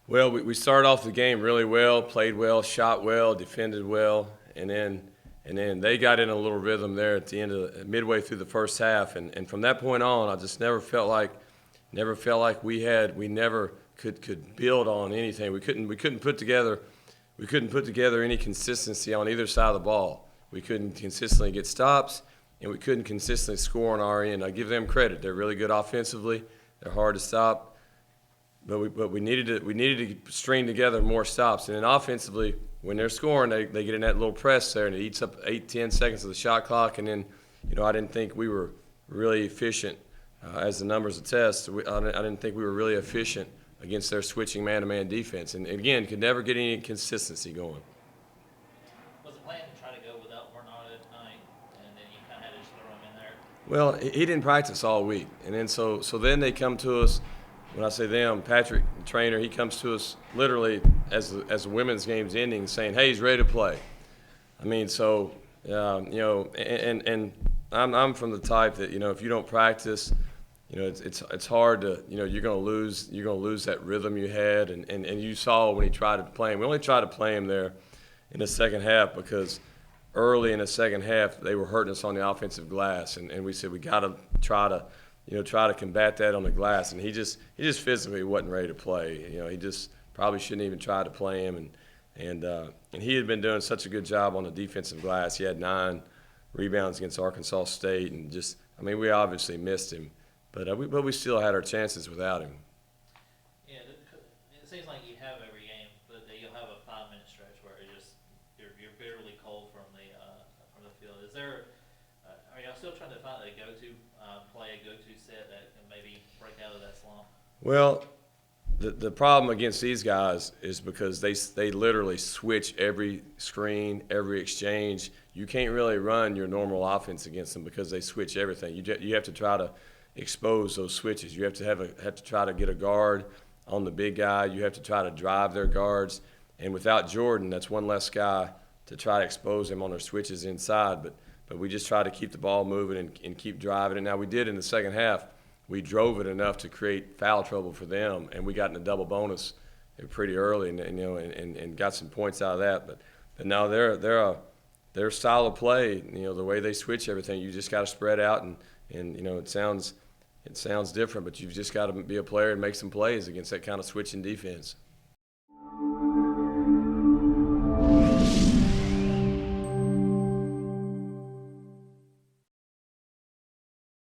Well, we started off the game really well, played well, shot well, defended well, and then they got in a little rhythm there at the end of midway through the first half, and from that point on, I just never felt like we never could build on anything. We couldn't put together any consistency on either side of the ball. We couldn't consistently get stops, and we couldn't consistently score on our end. I give them credit; they're really good offensively. They're hard to stop. But we needed to string together more stops. And then offensively, when they're scoring, they get in that little press there, and it eats up 8-10 seconds of the shot clock. And then, I didn't think we were really efficient, as the numbers attest. I didn't think we were really efficient against their switching man-to-man defense. And again, could never get any consistency going. Was the plan to try to go without Bernard at night, and then you kind of had to just throw him in there? Well, he didn't practice all week, and then so then they come to us. When I say them, Patrick, the trainer, he comes to us literally as the women's game's ending, saying, "Hey, he's ready to play." I mean, so and I'm from the type that if you don't practice, it's hard to you're gonna lose that rhythm you had, and you saw when he tried to play him. We only tried to play him there in the second half because early in the second half they were hurting us on the offensive glass, and we said we got to try to combat that on the glass, and he just physically wasn't ready to play. He just probably shouldn't even try to play him, and he had been doing such a good job on the defensive glass. He had 9 rebounds against Arkansas State, and we obviously missed him, but we still had our chances without him. Yeah, it seems like you have every game, but you'll have a 5-minute stretch where you're bitterly cold from the field. Are y'all still trying to find a play a go-to set that can maybe break out of that slump? Well, the problem against these guys is because they literally switch every screen, every exchange. You can't really run your normal offense against them because they switch everything. You have to try to expose those switches. You have to try to get a guard on the big guy. You have to try to drive their guards. And without Jordan, that's one less guy to try to expose him on their switches inside. But we just try to keep the ball moving and keep driving it. Now, we did in the second half. We drove it enough to create foul trouble for them, and we got in a double bonus pretty early, and got some points out of that. But now their style of play, the way they switch everything, you just got to spread out, and it sounds different, but you've just got to be a player and make some plays against that kind of switching defense.